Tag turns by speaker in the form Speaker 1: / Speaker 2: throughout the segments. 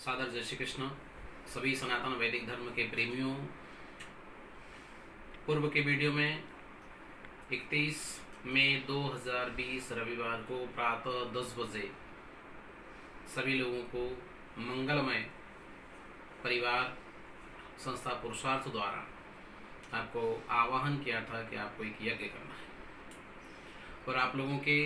Speaker 1: सादर जय श्री कृष्ण। सभी सनातन वैदिक धर्म के प्रेमियों, पूर्व के वीडियो में 31 मई 2020 रविवार को प्रातः 10 बजे सभी लोगों को मंगलमय परिवार संस्था पुरुषार्थ द्वारा आपको आह्वान किया था कि आपको एक यज्ञ करना है। और आप लोगों के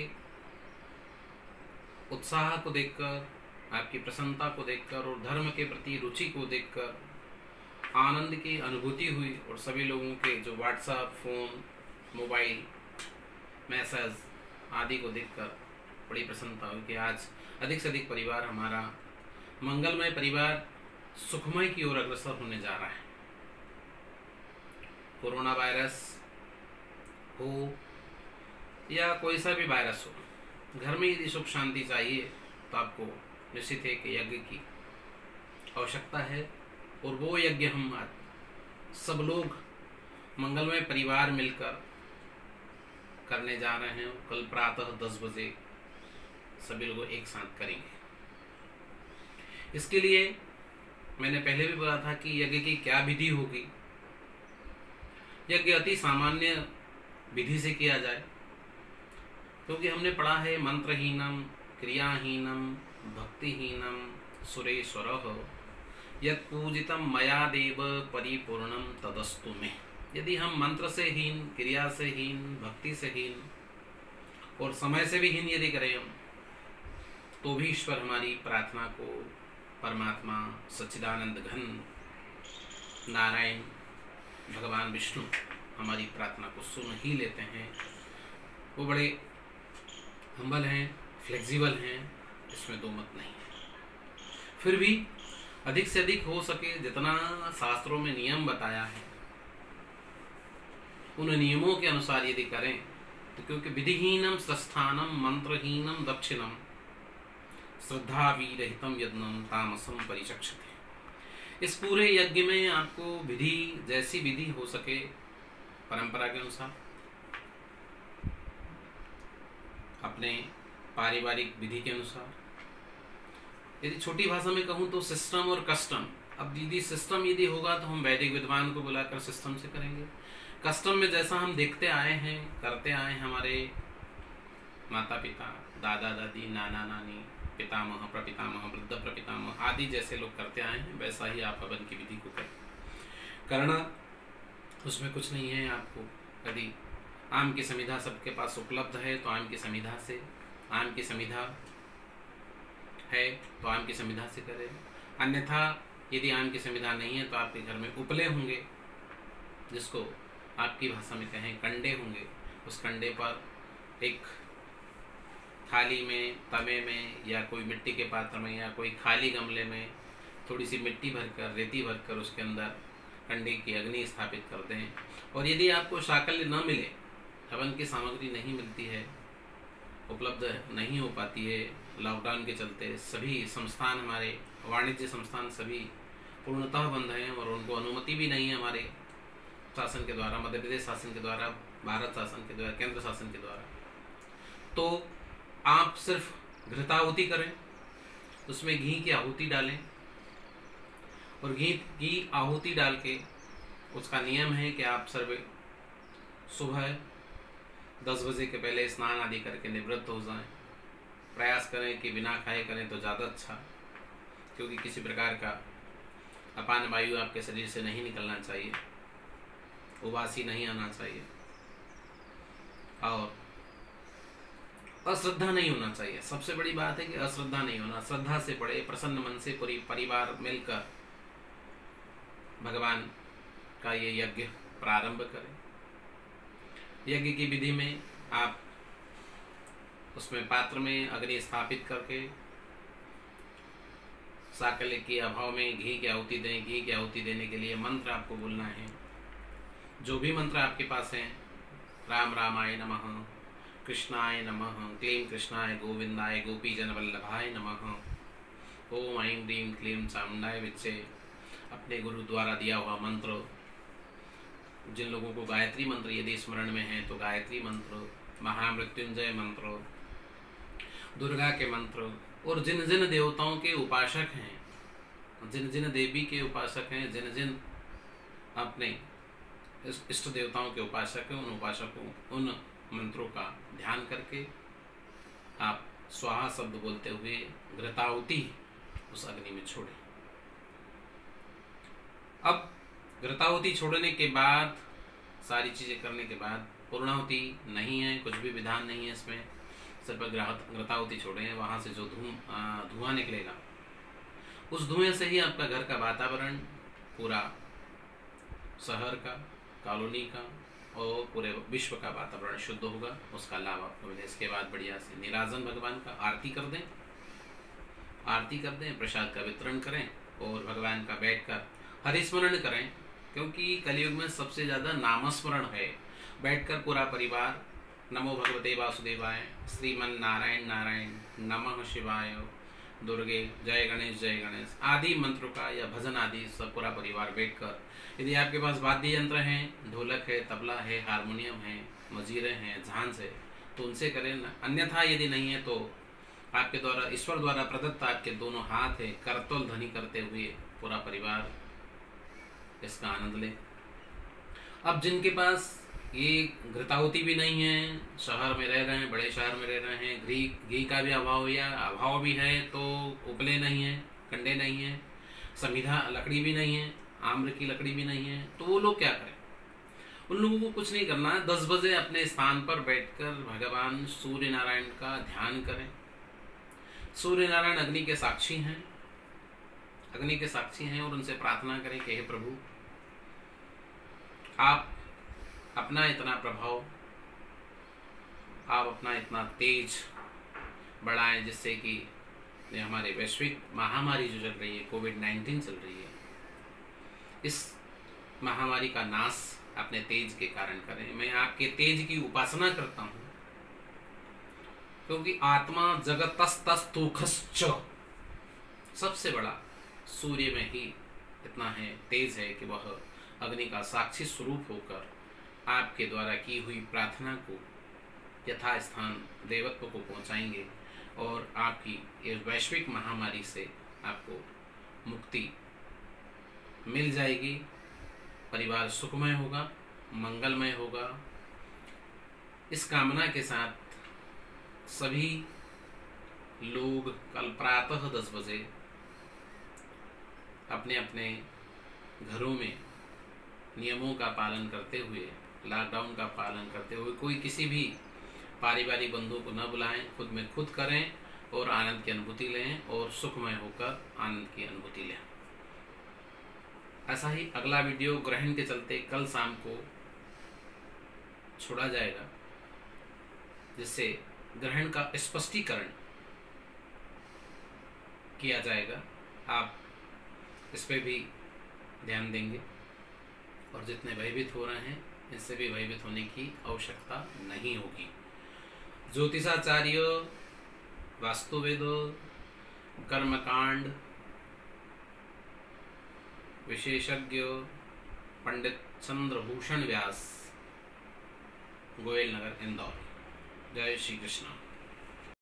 Speaker 1: उत्साह को देखकर, आपकी प्रसन्नता को देखकर और धर्म के प्रति रुचि को देखकर आनंद की अनुभूति हुई। और सभी लोगों के जो व्हाट्सएप, फ़ोन, मोबाइल मैसेज आदि को देखकर बड़ी प्रसन्नता हुई कि आज अधिक से अधिक परिवार हमारा मंगलमय परिवार सुखमय की ओर अग्रसर होने जा रहा है। कोरोना वायरस हो या कोई सा भी वायरस हो, घर में यदि सुख शांति चाहिए तो आपको निश्चित है कि यज्ञ की आवश्यकता है। और वो यज्ञ हम आज सब लोग मंगलमय परिवार मिलकर करने जा रहे हैं। कल प्रातः 10 बजे सभी लोग एक साथ करेंगे। इसके लिए मैंने पहले भी बोला था कि यज्ञ की क्या विधि होगी। यज्ञ अति सामान्य विधि से किया जाए, क्योंकि हमने पढ़ा है मंत्रहीनम क्रियाहीनम भक्तिहीनम सुरेश्वर यत् पूजितम मया देव परिपूर्णम तदस्तु में। यदि हम मंत्र से हीन, क्रिया से हीन, भक्ति से हीन और समय से भी हीन यदि करें हम, तो भी ईश्वर हमारी प्रार्थना को, परमात्मा सच्चिदानंद घन नारायण भगवान विष्णु हमारी प्रार्थना को सुन ही लेते हैं। वो बड़े हम्बल हैं, फ्लेक्सिबल हैं, इसमें दो मत नहीं है। फिर भी अधिक से अधिक हो सके जितना शास्त्रों में नियम बताया है उन नियमों के अनुसार यदि करें तो, क्योंकि विधिहीनम स्वस्थानम मंत्रहीनम दक्षिणम श्रद्धा विरहितम यज्ञम तामसम परिचक्षते। इस पूरे यज्ञ में आपको विधि, जैसी विधि हो सके परंपरा के अनुसार, अपने पारिवारिक विधि के अनुसार, यदि छोटी भाषा में कहूँ तो सिस्टम और कस्टम। अब यदि सिस्टम यदि होगा तो हम वैदिक विद्वान को बुलाकर सिस्टम से करेंगे। कस्टम में जैसा हम देखते आए हैं, करते आए हैं, हमारे माता पिता, दादा दादी, नाना नानी, पितामह प्रपितामह, वृद्ध प्रपितामह आदि जैसे लोग करते आए हैं, वैसा ही आप हवन की विधि को करना। उसमें कुछ नहीं है। आपको यदि आम की समिधा सबके पास उपलब्ध है तो आम की समिधा से, आम की समिधा है तो आम की समिधा से करें। अन्यथा यदि आम की समिधा नहीं है तो आपके घर में उपले होंगे, जिसको आपकी भाषा में कहें कंडे होंगे। उस कंडे पर एक थाली में, तवे में या कोई मिट्टी के पात्र में या कोई खाली गमले में थोड़ी सी मिट्टी भरकर, रेती भरकर उसके अंदर कंडे की अग्नि स्थापित कर दें। और यदि आपको शाकल्य न मिले, हवन की सामग्री नहीं मिलती है, उपलब्ध नहीं हो पाती है, लॉकडाउन के चलते सभी संस्थान, हमारे वाणिज्य संस्थान सभी पूर्णतः बंद हैं और उनको अनुमति भी नहीं है हमारे शासन के द्वारा, मध्य प्रदेश शासन के द्वारा, भारत शासन के द्वारा, केंद्र शासन के द्वारा। तो आप सिर्फ घृताहुति करें, उसमें घी की आहुति डालें और घी की आहुति डाल के उसका नियम है कि आप सर्वे सुबह 10 बजे के पहले स्नान आदि करके निवृत्त हो जाएं। प्रयास करें कि बिना खाए करें तो ज़्यादा अच्छा, क्योंकि किसी प्रकार का अपान वायु आपके शरीर से नहीं निकलना चाहिए, उबासी नहीं आना चाहिए और अश्रद्धा नहीं होना चाहिए। सबसे बड़ी बात है कि अश्रद्धा नहीं होना। श्रद्धा से पड़े, प्रसन्न मन से पूरी परिवार मिलकर भगवान का ये यज्ञ प्रारंभ करें। यज्ञ की विधि में आप उसमें पात्र में अग्नि स्थापित करके साकल्य के अभाव में घी की आहुति दें। घी की आहुति देने के लिए मंत्र आपको बोलना है, जो भी मंत्र आपके पास हैं। राम रामाय नमः, कृष्णाय नमः, क्लीं कृष्णाय गोविंदाय गोपीजन वल्लभाय नमः, ओम ऐं ह्रीं क्लीं चामुंडाय विच्चे। अपने गुरु द्वारा दिया हुआ मंत्र, जिन लोगों को गायत्री मंत्र यदि स्मरण में है तो गायत्री मंत्र, महामृत्युंजय मंत्र, दुर्गा के मंत्र, और जिन जिन देवताओं के उपासक हैं जिन जिन देवी के उपासक हैं, जिन जिन अपने इष्ट देवताओं के उपासक हैं, उन उपासकों उन मंत्रों का ध्यान करके आप स्वाहा शब्द बोलते हुए घृताहुति उस अग्नि में छोड़ें। अब घृताहुति छोड़ने के बाद, सारी चीज़ें करने के बाद, पूर्णाहुति नहीं है, कुछ भी विधान नहीं है इसमें, सिर्फ घृताहुति छोड़ें। वहाँ से जो धुआं निकलेगा, उस धुएं से ही आपका घर का वातावरण, पूरा शहर का, कॉलोनी का और पूरे विश्व का वातावरण शुद्ध होगा। उसका लाभ आपको मिले। इसके बाद बढ़िया से निराजन भगवान का आरती कर दें, प्रसाद का वितरण करें और भगवान का बैठकर हरिस्मरण करें, क्योंकि कलयुग में सबसे ज़्यादा नामस्मरण है। बैठकर पूरा परिवार नमो भगवते वासुदेवाय, श्रीमन नारायण नारायण, नमः शिवाय, दुर्गे, जय गणेश आदि मंत्रों का या भजन आदि सब पूरा परिवार बैठकर, यदि आपके पास वाद्य यंत्र हैं, ढोलक है, तबला है, हारमोनियम है, मजीरे हैं, झांझ है, तो उनसे करें। अन्यथा यदि नहीं है तो आपके द्वारा, ईश्वर द्वारा प्रदत्त आपके दोनों हाथ है, करतल ध्वनि करते हुए पूरा परिवार इसका आनंद ले। अब जिनके पास ये घृताहुति भी नहीं है, शहर में रह रहे हैं, बड़े शहर में रह रहे हैं, घी का भी अभाव भी है, तो उपले नहीं है, कंडे नहीं है, संविधा लकड़ी भी नहीं है, आम्र की लकड़ी भी नहीं है, तो वो लोग क्या करें? उन लोगों को कुछ नहीं करना है। 10 बजे अपने स्थान पर बैठकर भगवान सूर्य नारायण का ध्यान करें। सूर्य नारायण अग्नि के साक्षी हैं, और उनसे प्रार्थना करें कि हे प्रभु, आप अपना इतना प्रभाव, आप अपना इतना तेज बढ़ाएं, जिससे कि ये हमारे वैश्विक महामारी जो चल रही है, कोविड-19 चल रही है, इस महामारी का नाश अपने तेज के कारण करें। मैं आपके तेज की उपासना करता हूँ, क्योंकि आत्मा जगतस्तस्तोखश्च, सबसे बड़ा सूर्य में ही इतना है, तेज है कि वह अग्नि का साक्षी स्वरूप होकर आपके द्वारा की हुई प्रार्थना को यथास्थान देवत्व को पहुंचाएंगे और आपकी इस वैश्विक महामारी से आपको मुक्ति मिल जाएगी। परिवार सुखमय होगा, मंगलमय होगा। इस कामना के साथ सभी लोग कल प्रातः 10 बजे अपने अपने घरों में नियमों का पालन करते हुए, लॉकडाउन का पालन करते हुए, कोई किसी भी पारिवारिक बंधु को न बुलाएं, खुद में खुद करें और आनंद की अनुभूति लें और सुखमय होकर आनंद की अनुभूति लें। ऐसा ही अगला वीडियो ग्रहण के चलते कल शाम को छोड़ा जाएगा, जिससे ग्रहण का स्पष्टीकरण किया जाएगा। आप इस पे भी ध्यान देंगे और जितने भयभीत हो रहे हैं, इससे भी भयभीत होने की आवश्यकता नहीं होगी। ज्योतिषाचार्य, वास्तुवेद, कर्मकांड विशेषज्ञ पंडित चंद्रभूषण व्यास, गोयल नगर, इंदौर। जय श्री कृष्ण।